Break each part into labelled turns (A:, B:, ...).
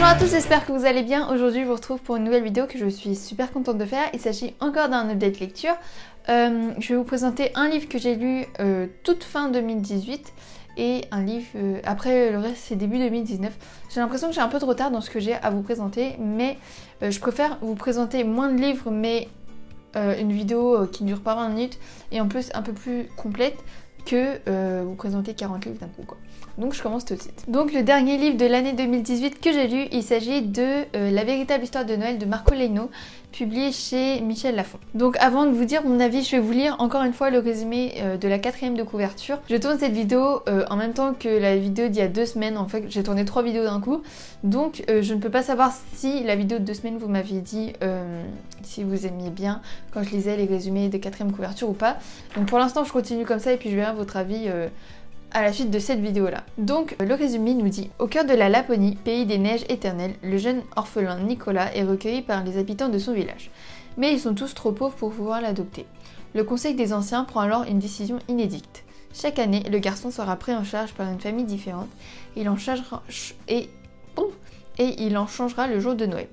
A: Bonjour à tous, j'espère que vous allez bien. Aujourd'hui je vous retrouve pour une nouvelle vidéo que je suis super contente de faire. Il s'agit encore d'un update lecture. Je vais vous présenter un livre que j'ai lu toute fin 2018 et un livre après le reste c'est début 2019. J'ai l'impression que j'ai un peu de retard dans ce que j'ai à vous présenter, mais je préfère vous présenter moins de livres mais une vidéo qui ne dure pas 20 minutes et en plus un peu plus complète que vous présenter 40 livres d'un coup quoi. Donc je commence tout de suite. Donc le dernier livre de l'année 2018 que j'ai lu, il s'agit de La véritable histoire de Noël de Marco Leino, publié chez Michel Lafon. Donc avant de vous dire mon avis, je vais vous lire encore une fois le résumé de la 4e de couverture. Je tourne cette vidéo en même temps que la vidéo d'il y a 2 semaines. En fait j'ai tourné 3 vidéos d'un coup. Donc je ne peux pas savoir si la vidéo de 2 semaines vous m'aviez dit si vous aimiez bien quand je lisais les résumés des 4e couverture ou pas. Donc pour l'instant je continue comme ça et puis je verrai votre avis à la suite de cette vidéo là. Donc le résumé nous dit: au cœur de la Laponie, pays des neiges éternelles, le jeune orphelin Nicolas est recueilli par les habitants de son village. Mais ils sont tous trop pauvres pour pouvoir l'adopter. Le conseil des anciens prend alors une décision inédite. Chaque année, le garçon sera pris en charge par une famille différente et il en changera le jour de Noël.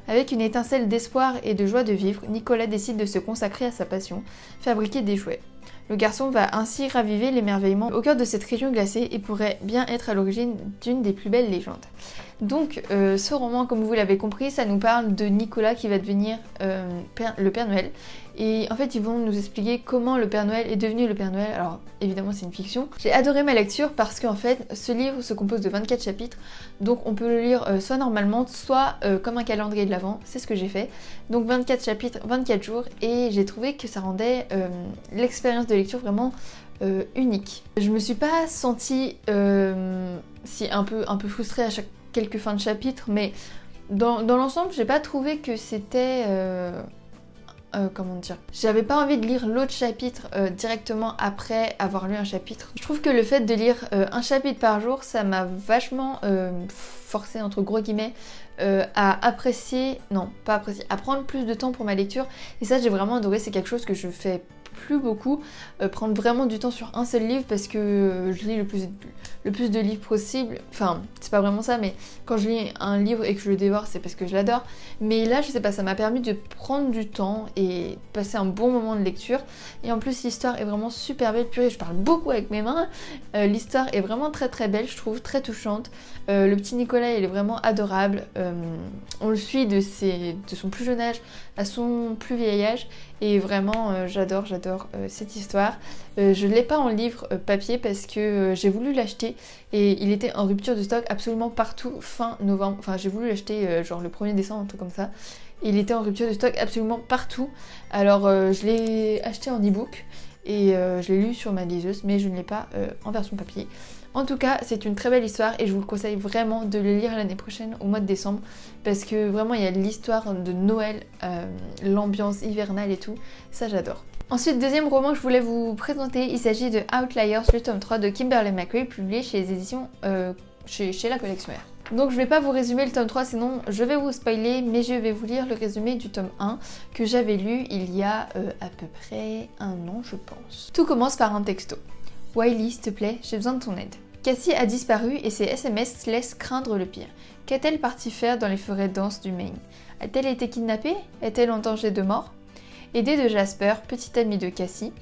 A: Avec une étincelle d'espoir et de joie de vivre, Nicolas décide de se consacrer à sa passion, fabriquer des jouets. Le garçon va ainsi raviver l'émerveillement au cœur de cette région glacée et pourrait bien être à l'origine d'une des plus belles légendes. Donc ce roman, comme vous l'avez compris, ça nous parle de Nicolas qui va devenir le Père Noël. Et en fait ils vont nous expliquer comment le Père Noël est devenu le Père Noël. Alors évidemment c'est une fiction. J'ai adoré ma lecture parce qu'en fait ce livre se compose de 24 chapitres. Donc on peut le lire soit normalement, soit comme un calendrier de l'Avent. C'est ce que j'ai fait. Donc 24 chapitres, 24 jours. Et j'ai trouvé que ça rendait l'expérience de lecture vraiment unique. Je me suis pas sentie si un peu frustrée à quelques fins de chapitre, mais dans l'ensemble j'ai pas trouvé que c'était comment dire, j'avais pas envie de lire l'autre chapitre directement après avoir lu un chapitre. Je trouve que le fait de lire un chapitre par jour, ça m'a vachement forcé entre gros guillemets à apprécier, non pas apprécier, à prendre plus de temps pour ma lecture. Et ça j'ai vraiment adoré, c'est quelque chose que je fais plus beaucoup, prendre vraiment du temps sur un seul livre parce que je lis le plus de livres possible. Enfin c'est pas vraiment ça, mais quand je lis un livre et que je le dévore c'est parce que je l'adore. Mais là je sais pas, ça m'a permis de prendre du temps et passer un bon moment de lecture. Et en plus l'histoire est vraiment super belle. Purée, je parle beaucoup avec mes mains. L'histoire est vraiment très très belle, je trouve, très touchante. Le petit Nicolas il est vraiment adorable. On le suit de son plus jeune âge à son plus vieil âge et vraiment j'adore cette histoire. Je ne l'ai pas en livre papier parce que j'ai voulu l'acheter et il était en rupture de stock absolument partout fin novembre. Enfin j'ai voulu l'acheter genre le 1er décembre, un truc comme ça. Il était en rupture de stock absolument partout. Alors je l'ai acheté en e-book et je l'ai lu sur ma liseuse, mais je ne l'ai pas en version papier. En tout cas, c'est une très belle histoire et je vous le conseille vraiment de le lire l'année prochaine au mois de décembre parce que vraiment il y a l'histoire de Noël, l'ambiance hivernale et tout, ça j'adore. Ensuite, deuxième roman que je voulais vous présenter, il s'agit de Outliers, le tome 3 de Kimberly McRae, publié chez les éditions chez la collection R. Donc je vais pas vous résumer le tome 3 sinon je vais vous spoiler, mais je vais vous lire le résumé du tome 1 que j'avais lu il y a à peu près un an je pense. Tout commence par un texto. Wiley, s'il te plaît, j'ai besoin de ton aide. Cassie a disparu et ses SMS laissent craindre le pire. Qu'est-elle partie faire dans les forêts denses du Maine? A-t-elle été kidnappée? Est-elle en danger de mort? Aidée de Jasper, petit ami de Cassie,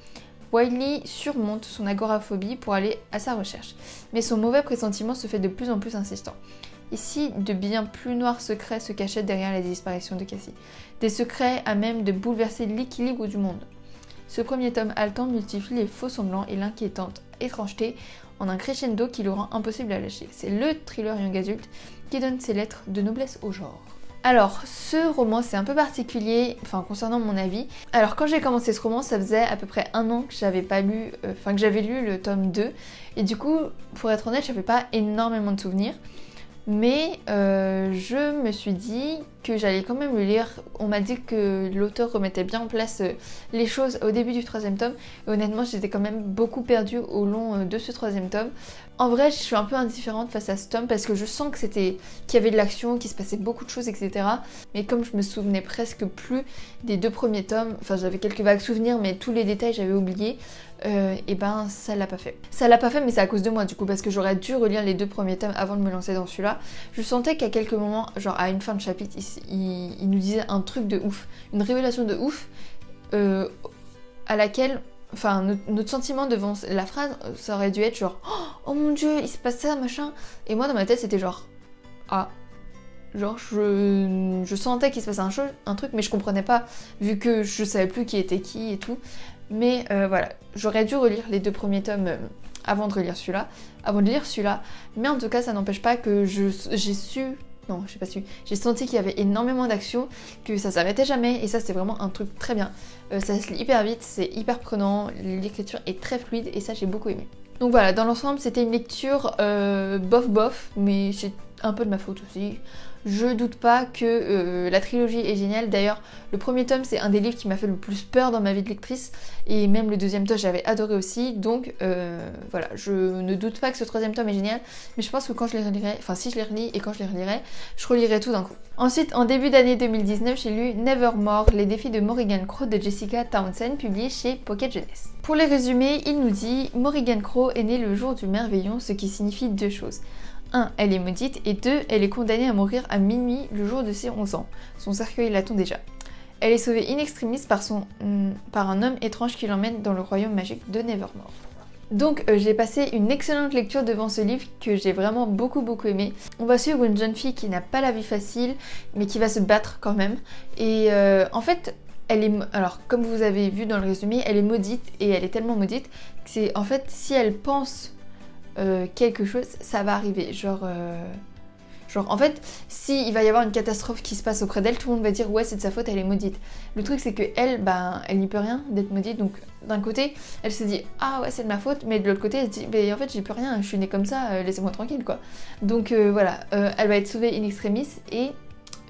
A: Wiley surmonte son agoraphobie pour aller à sa recherche. Mais son mauvais pressentiment se fait de plus en plus insistant. Et si de bien plus noirs secrets se cachaient derrière la disparition de Cassie? Des secrets à même de bouleverser l'équilibre du monde. Ce premier tome haletant multiplie les faux semblants et l'inquiétante étrangeté en un crescendo qui le rend impossible à lâcher. C'est le thriller young adulte qui donne ses lettres de noblesse au genre. Alors, ce roman, c'est un peu particulier, enfin concernant mon avis. Alors quand j'ai commencé ce roman, ça faisait à peu près un an que j'avais pas lu, que j'avais lu le tome 2. Et du coup, pour être honnête, j'avais pas énormément de souvenirs. Mais je me suis dit que j'allais quand même le lire. On m'a dit que l'auteur remettait bien en place les choses au début du 3e tome. Et honnêtement, j'étais quand même beaucoup perdue au long de ce 3e tome. En vrai, je suis un peu indifférente face à ce tome parce que je sens que qu'il y avait de l'action, qu'il se passait beaucoup de choses, etc. Mais comme je me souvenais presque plus des 2 premiers tomes, enfin j'avais quelques vagues souvenirs, mais tous les détails j'avais oublié. Et ben ça l'a pas fait. Ça l'a pas fait, mais c'est à cause de moi du coup, parce que j'aurais dû relire les 2 premiers tomes avant de me lancer dans celui-là. Je sentais qu'à quelques moments, genre à une fin de chapitre, il nous disait un truc de ouf, une révélation de ouf, à laquelle, enfin notre sentiment devant la phrase, ça aurait dû être genre oh mon dieu, il se passe ça, machin. Et moi dans ma tête c'était genre ah. Genre je sentais qu'il se passait un truc, mais je comprenais pas, vu que je savais plus qui était qui et tout. Mais voilà, j'aurais dû relire les 2 premiers tomes avant de lire celui-là. Mais en tout cas, ça n'empêche pas que j'ai senti qu'il y avait énormément d'action, que ça s'arrêtait jamais, et ça c'est vraiment un truc très bien. Ça se lit hyper vite, c'est hyper prenant, l'écriture est très fluide, et ça j'ai beaucoup aimé. Donc voilà, dans l'ensemble, c'était une lecture bof, mais c'est un peu de ma faute aussi. Je doute pas que la trilogie est géniale. D'ailleurs, le premier tome, c'est un des livres qui m'a fait le plus peur dans ma vie de lectrice. Et même le 2e tome, j'avais adoré aussi. Donc voilà, je ne doute pas que ce 3e tome est génial. Mais je pense que quand je les relirai, enfin si je les relis et quand je les relirai, je relirai tout d'un coup. Ensuite, en début d'année 2019, j'ai lu Nevermore, les défis de Morrigan Crow de Jessica Townsend, publié chez Pocket Jeunesse. Pour les résumer, il nous dit « Morrigan Crow est née le jour du merveillon, ce qui signifie 2 choses. 1. Elle est maudite, et 2. Elle est condamnée à mourir à minuit le jour de ses 11 ans. Son cercueil l'attend déjà. Elle est sauvée in extremis par un homme étrange qui l'emmène dans le royaume magique de Nevermore. » Donc j'ai passé une excellente lecture devant ce livre que j'ai vraiment beaucoup aimé. On va suivre une jeune fille qui n'a pas la vie facile, mais qui va se battre quand même. Et en fait, alors comme vous avez vu dans le résumé, elle est maudite, et elle est tellement maudite que c'est en fait si elle pense quelque chose, ça va arriver. Genre en fait, si il va y avoir une catastrophe qui se passe auprès d'elle, tout le monde va dire ouais c'est de sa faute, elle est maudite. Le truc c'est que elle n'y peut rien d'être maudite, donc d'un côté elle se dit ah ouais c'est de ma faute, mais de l'autre côté elle se dit mais en fait j'y peux rien, je suis née comme ça, laissez-moi tranquille quoi. Donc voilà, elle va être sauvée in extremis et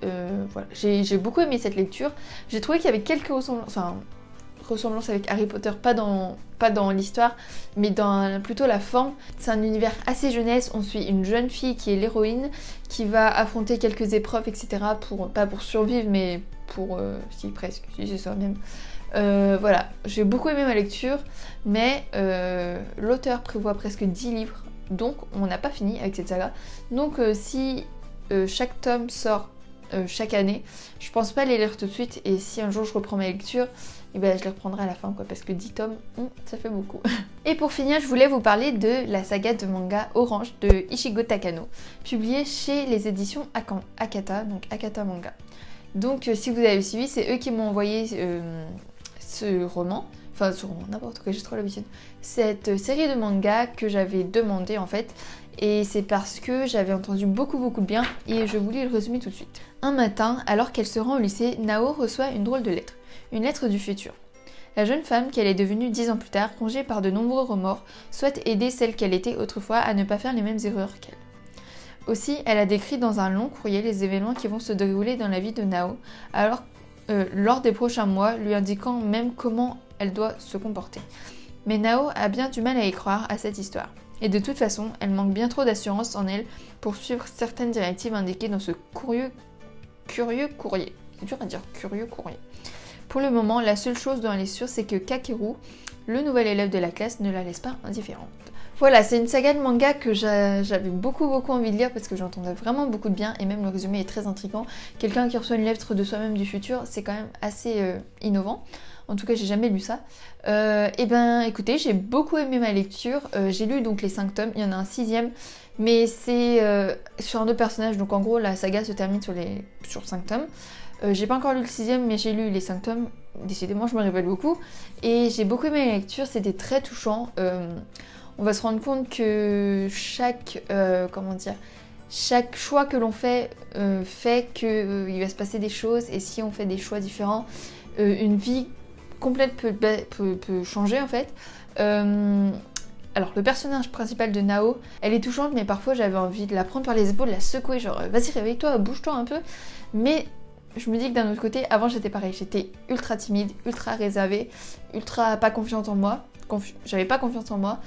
A: voilà, j'ai beaucoup aimé cette lecture. J'ai trouvé qu'il y avait quelques ressemblances avec Harry Potter, pas dans l'histoire, mais dans plutôt la forme. C'est un univers assez jeunesse, on suit une jeune fille qui est l'héroïne, qui va affronter quelques épreuves, etc. Pas pour survivre, mais pour... si presque, si c'est ça même. Voilà, j'ai beaucoup aimé ma lecture, mais l'auteur prévoit presque 10 livres, donc on n'a pas fini avec cette saga. Donc si chaque tome sort chaque année, je pense pas les lire tout de suite, et si un jour je reprends ma lecture, et ben je les reprendrai à la fin quoi, parce que 10 tomes, ça fait beaucoup. Et pour finir, je voulais vous parler de la saga de manga Orange de Ichigo Takano, publiée chez les éditions Akata, donc Akata Manga. Donc si vous avez suivi, c'est eux qui m'ont envoyé ce roman, enfin ce roman, n'importe quoi, j'ai trop l'habitude, cette série de manga que j'avais demandé en fait, et c'est parce que j'avais entendu beaucoup de bien, et je voulais le résumer tout de suite. Un matin, alors qu'elle se rend au lycée, Nao reçoit une drôle de lettre. Une lettre du futur. La jeune femme, qu'elle est devenue 10 ans plus tard, rongée par de nombreux remords, souhaite aider celle qu'elle était autrefois à ne pas faire les mêmes erreurs qu'elle. Aussi, elle a décrit dans un long courrier les événements qui vont se dérouler dans la vie de Nao, lors des prochains mois, lui indiquant même comment elle doit se comporter. Mais Nao a bien du mal à y croire à cette histoire. Et de toute façon, elle manque bien trop d'assurance en elle pour suivre certaines directives indiquées dans ce curieux courrier. C'est dur à dire, curieux courrier. Pour le moment, la seule dont elle est sûre, c'est que Kakeru, le nouvel élève de la classe, ne la laisse pas indifférente. Voilà, c'est une saga de manga que j'avais beaucoup envie de lire parce que j'entendais vraiment beaucoup de bien, et même le résumé est très intriguant. Quelqu'un qui reçoit une lettre de soi-même du futur, c'est quand même assez innovant. En tout cas, j'ai jamais lu ça. Et ben écoutez, j'ai beaucoup aimé ma lecture. J'ai lu donc les 5 tomes, il y en a un 6e, mais c'est sur un autre personnage, donc en gros la saga se termine sur 5 tomes. J'ai pas encore lu le 6e, mais j'ai lu les 5 tomes. Décidément, je me révèle beaucoup. Et j'ai beaucoup aimé la lecture, c'était très touchant. On va se rendre compte que chaque choix que l'on fait qu'il va se passer des choses. Et si on fait des choix différents, une vie complète peut changer en fait. Alors le personnage principal de Nao, elle est touchante, mais parfois j'avais envie de la prendre par les épaules, de la secouer, genre vas-y réveille-toi, bouge-toi un peu. Mais je me dis que d'un autre côté, avant j'étais pareil, j'étais ultra timide, ultra réservée, ultra pas confiante en moi, j'avais pas confiance en moi,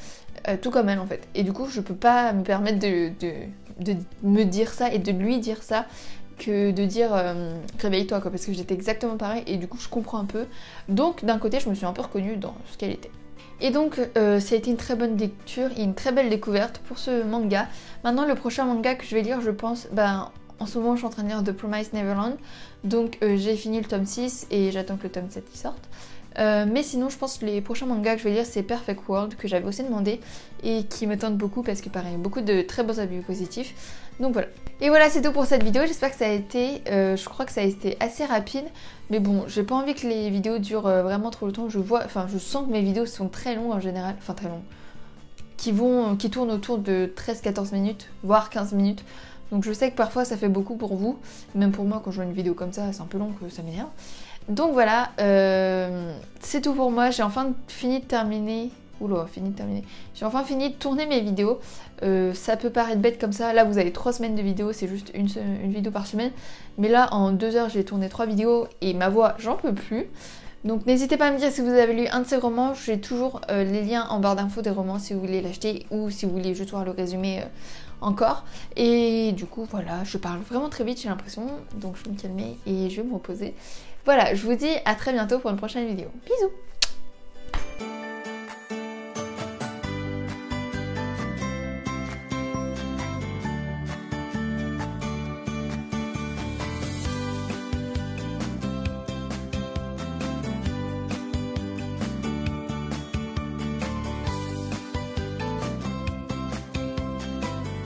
A: tout comme elle en fait. Et du coup je peux pas me permettre de me dire ça et de lui dire ça, que de dire réveille-toi quoi, parce que j'étais exactement pareil et du coup je comprends un peu. Donc d'un côté je me suis un peu reconnue dans ce qu'elle était. Et donc ça a été une très bonne lecture et une très belle découverte pour ce manga. Maintenant le prochain manga que je vais lire, je pense, en ce moment je suis en train de lire The Promised Neverland, donc j'ai fini le tome 6 et j'attends que le tome 7 y sorte. Mais sinon je pense que les prochains mangas que je vais lire c'est Perfect World, que j'avais aussi demandé et qui me tente beaucoup parce que pareil, beaucoup de très beaux avis positifs. Donc voilà. Et voilà, c'est tout pour cette vidéo, j'espère que ça a été, je crois que ça a été assez rapide. Mais bon, j'ai pas envie que les vidéos durent vraiment trop longtemps, je sens que mes vidéos sont très longues en général, enfin très longues, qui tournent autour de 13-14 minutes, voire 15 minutes. Donc je sais que parfois ça fait beaucoup pour vous, même pour moi quand je vois une vidéo comme ça, c'est un peu long que ça m'énerve. Donc voilà, c'est tout pour moi, j'ai enfin fini de terminer. Oula, j'ai enfin fini de tourner mes vidéos. Ça peut paraître bête comme ça, là vous avez 3 semaines de vidéos, c'est juste une vidéo par semaine. Mais là en 2 heures j'ai tourné 3 vidéos et ma voix j'en peux plus. Donc n'hésitez pas à me dire si vous avez lu un de ces romans, j'ai toujours les liens en barre d'infos des romans si vous voulez l'acheter ou si vous voulez juste voir le résumé encore. Et du coup voilà, je parle vraiment très vite j'ai l'impression, donc je vais me calmer et je vais me reposer. Voilà, je vous dis à très bientôt pour une prochaine vidéo. Bisous!